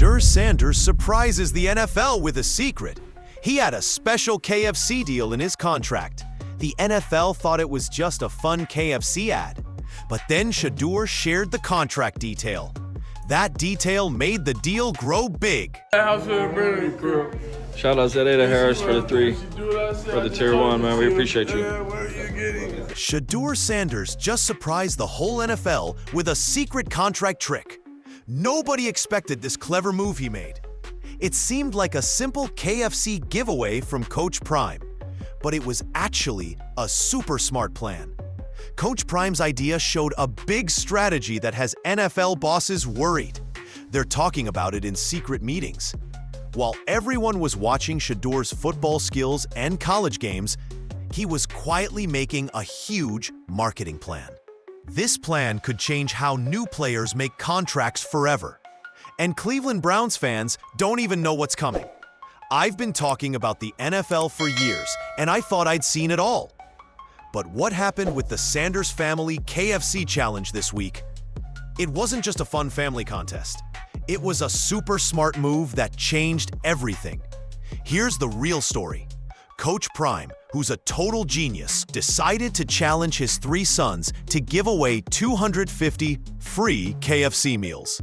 Shedeur Sanders surprises the NFL with a secret. He had a special KFC deal in his contract. The NFL thought it was just a fun KFC ad. But then Shedeur shared the contract detail. That detail made the deal grow big. Shout out Zeta Harris for the 3, for the tier 1, man. We appreciate you. Shedeur Sanders just surprised the whole NFL with a secret contract trick. Nobody expected this clever move he made. It seemed like a simple KFC giveaway from Coach Prime, but it was actually a super smart plan. Coach Prime's idea showed a big strategy that has NFL bosses worried. They're talking about it in secret meetings. While everyone was watching Shedeur's football skills and college games, he was quietly making a huge marketing plan. This plan could change how new players make contracts forever. And Cleveland Browns fans don't even know what's coming. I've been talking about the NFL for years, and I thought I'd seen it all. But what happened with the Sanders family KFC challenge this week? It wasn't just a fun family contest. It was a super smart move that changed everything. Here's the real story. Coach Prime, who's a total genius, decided to challenge his 3 sons to give away 250 free KFC meals.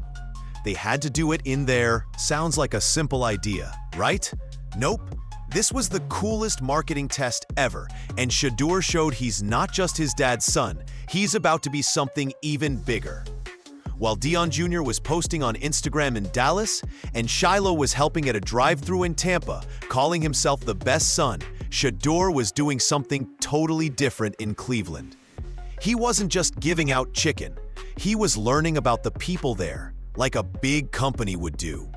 They had to do it in their, sounds like a simple idea, right? Nope. This was the coolest marketing test ever, and Shedeur showed he's not just his dad's son, he's about to be something even bigger. While Deion Jr. was posting on Instagram in Dallas, and Shiloh was helping at a drive-thru in Tampa, calling himself the best son, Shedeur was doing something totally different in Cleveland. He wasn't just giving out chicken, he was learning about the people there, like a big company would do.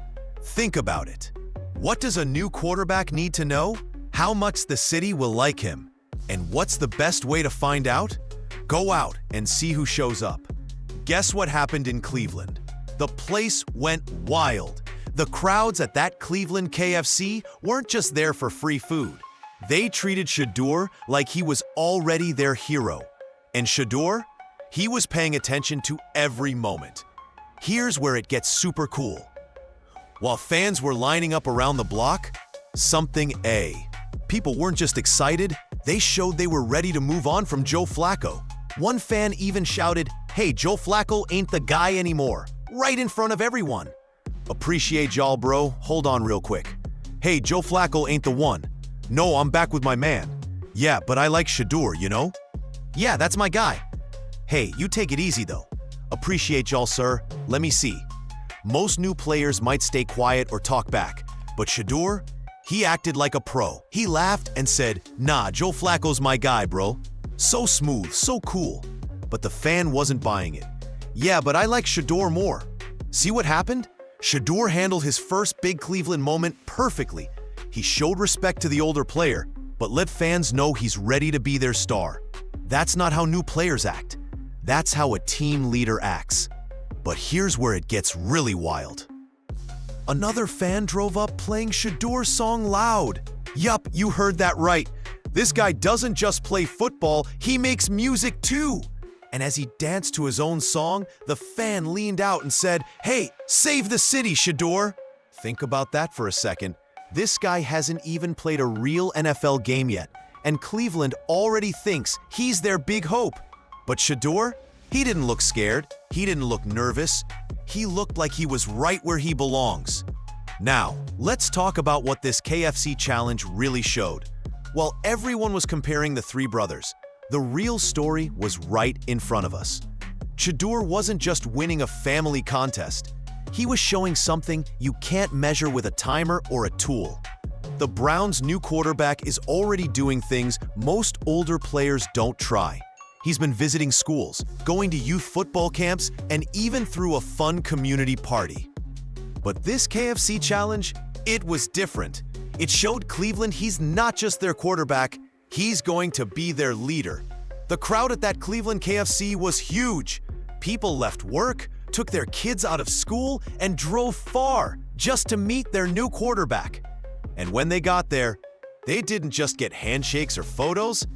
Think about it. What does a new quarterback need to know? How much the city will like him. And what's the best way to find out? Go out and see who shows up. Guess what happened in Cleveland? The place went wild. The crowds at that Cleveland KFC weren't just there for free food. They treated Shedeur like he was already their hero. And Shedeur? He was paying attention to every moment. Here's where it gets super cool. While fans were lining up around the block, people weren't just excited, they showed they were ready to move on from Joe Flacco. One fan even shouted, "Hey, Joe Flacco ain't the guy anymore," right in front of everyone. Appreciate y'all, bro. Hold on real quick. Hey, Joe Flacco ain't the one. No, I'm back with my man. Yeah, but I like Shedeur, you know? Yeah, that's my guy. Hey, you take it easy though. Appreciate y'all, sir. Let me see. Most new players might stay quiet or talk back, but Shedeur, he acted like a pro. He laughed and said, "Nah, Joe Flacco's my guy, bro." So smooth, so cool. But the fan wasn't buying it. Yeah, but I like Shedeur more. See what happened? Shedeur handled his first big Cleveland moment perfectly. He showed respect to the older player, but let fans know he's ready to be their star. That's not how new players act. That's how a team leader acts. But here's where it gets really wild. Another fan drove up playing Shedeur's song loud. Yup, you heard that right. This guy doesn't just play football, he makes music too. And as he danced to his own song, the fan leaned out and said, "Hey, save the city, Shedeur." Think about that for a second. This guy hasn't even played a real NFL game yet, and Cleveland already thinks he's their big hope. But Shedeur? He didn't look scared. He didn't look nervous. He looked like he was right where he belongs. Now, let's talk about what this KFC challenge really showed. While everyone was comparing the 3 brothers, the real story was right in front of us. Shedeur wasn't just winning a family contest. He was showing something you can't measure with a timer or a tool. The Browns' new quarterback is already doing things most older players don't try. He's been visiting schools, going to youth football camps, and even threw a fun community party. But this KFC challenge, it was different. It showed Cleveland he's not just their quarterback, he's going to be their leader. The crowd at that Cleveland KFC was huge. People left work, took their kids out of school, and drove far just to meet their new quarterback. And when they got there, they didn't just get handshakes or photos.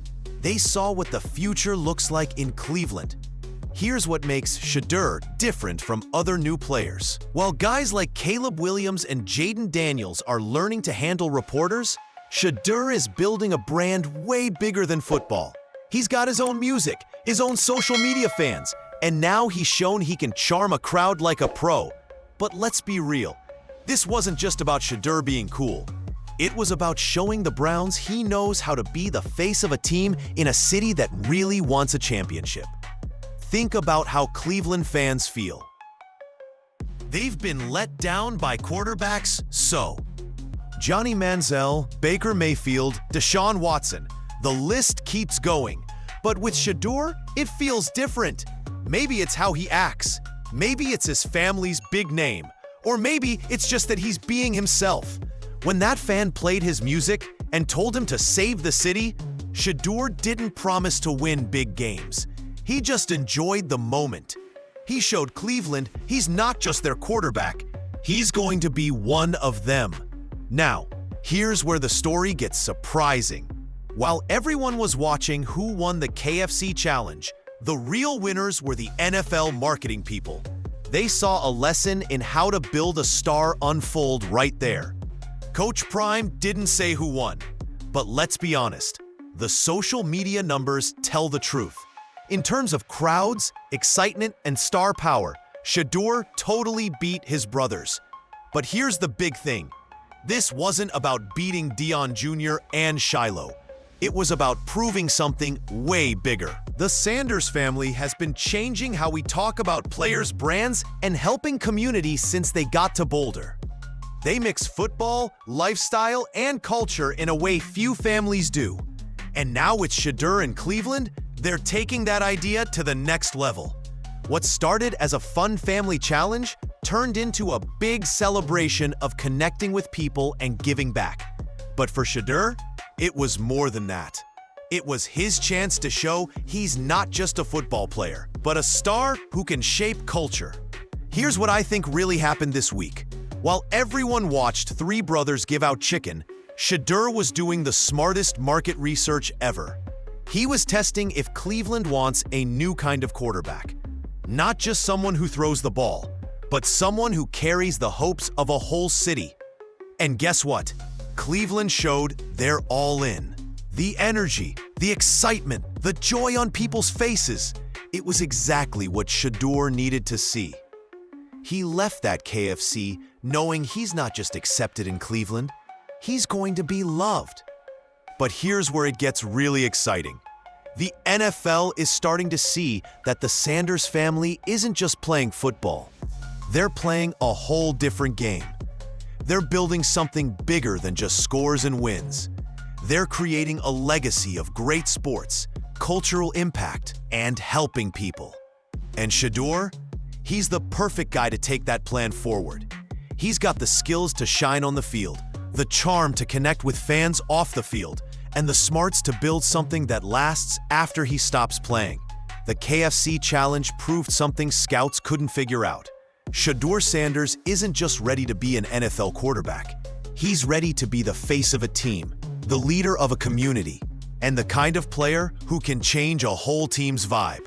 They saw what the future looks like in Cleveland. Here's what makes Shedeur different from other new players. While guys like Caleb Williams and Jaden Daniels are learning to handle reporters, Shedeur is building a brand way bigger than football. He's got his own music, his own social media fans, and now he's shown he can charm a crowd like a pro. But let's be real, this wasn't just about Shedeur being cool. It was about showing the Browns he knows how to be the face of a team in a city that really wants a championship. Think about how Cleveland fans feel. They've been let down by quarterbacks so. Johnny Manziel, Baker Mayfield, Deshaun Watson. The list keeps going. But with Shedeur, it feels different. Maybe it's how he acts. Maybe it's his family's big name. Or maybe it's just that he's being himself. When that fan played his music and told him to save the city, Shedeur didn't promise to win big games. He just enjoyed the moment. He showed Cleveland he's not just their quarterback. He's going to be one of them. Now, here's where the story gets surprising. While everyone was watching who won the KFC challenge, the real winners were the NFL marketing people. They saw a lesson in how to build a star unfold right there. Coach Prime didn't say who won, but let's be honest, the social media numbers tell the truth. In terms of crowds, excitement, and star power, Shedeur totally beat his brothers. But here's the big thing. This wasn't about beating Deion Jr. and Shiloh. It was about proving something way bigger. The Sanders family has been changing how we talk about players' brands and helping community since they got to Boulder. They mix football, lifestyle, and culture in a way few families do. And now with Shedeur in Cleveland, they're taking that idea to the next level. What started as a fun family challenge turned into a big celebration of connecting with people and giving back. But for Shedeur, it was more than that. It was his chance to show he's not just a football player, but a star who can shape culture. Here's what I think really happened this week. While everyone watched three brothers give out chicken, Shedeur was doing the smartest market research ever. He was testing if Cleveland wants a new kind of quarterback. Not just someone who throws the ball, but someone who carries the hopes of a whole city. And guess what? Cleveland showed they're all in. The energy, the excitement, the joy on people's faces. It was exactly what Shedeur needed to see. He left that KFC knowing he's not just accepted in Cleveland, he's going to be loved. But here's where it gets really exciting. The NFL is starting to see that the Sanders family isn't just playing football. They're playing a whole different game. They're building something bigger than just scores and wins. They're creating a legacy of great sports, cultural impact, and helping people. And Shedeur, he's the perfect guy to take that plan forward. He's got the skills to shine on the field, the charm to connect with fans off the field, and the smarts to build something that lasts after he stops playing. The KFC challenge proved something scouts couldn't figure out. Shedeur Sanders isn't just ready to be an NFL quarterback. He's ready to be the face of a team, the leader of a community, and the kind of player who can change a whole team's vibe.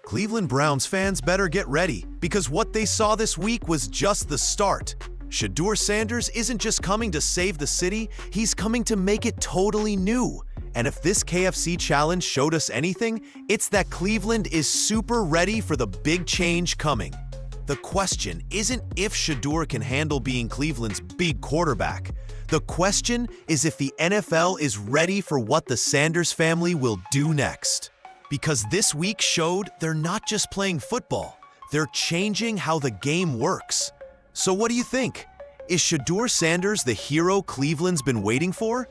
Cleveland Browns fans better get ready, because what they saw this week was just the start. Shedeur Sanders isn't just coming to save the city, he's coming to make it totally new. And if this KFC challenge showed us anything, it's that Cleveland is super ready for the big change coming. The question isn't if Shedeur can handle being Cleveland's big quarterback. The question is if the NFL is ready for what the Sanders family will do next. Because this week showed they're not just playing football, they're changing how the game works. So what do you think? Is Shedeur Sanders the hero Cleveland's been waiting for?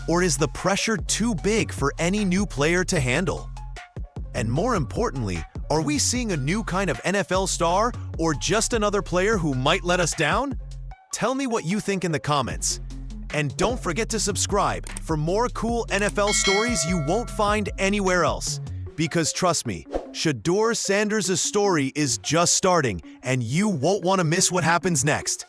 Or is the pressure too big for any new player to handle? And more importantly, are we seeing a new kind of NFL star or just another player who might let us down? Tell me what you think in the comments. And don't forget to subscribe for more cool NFL stories you won't find anywhere else. Because trust me, Shedeur Sanders' story is just starting, and you won't want to miss what happens next.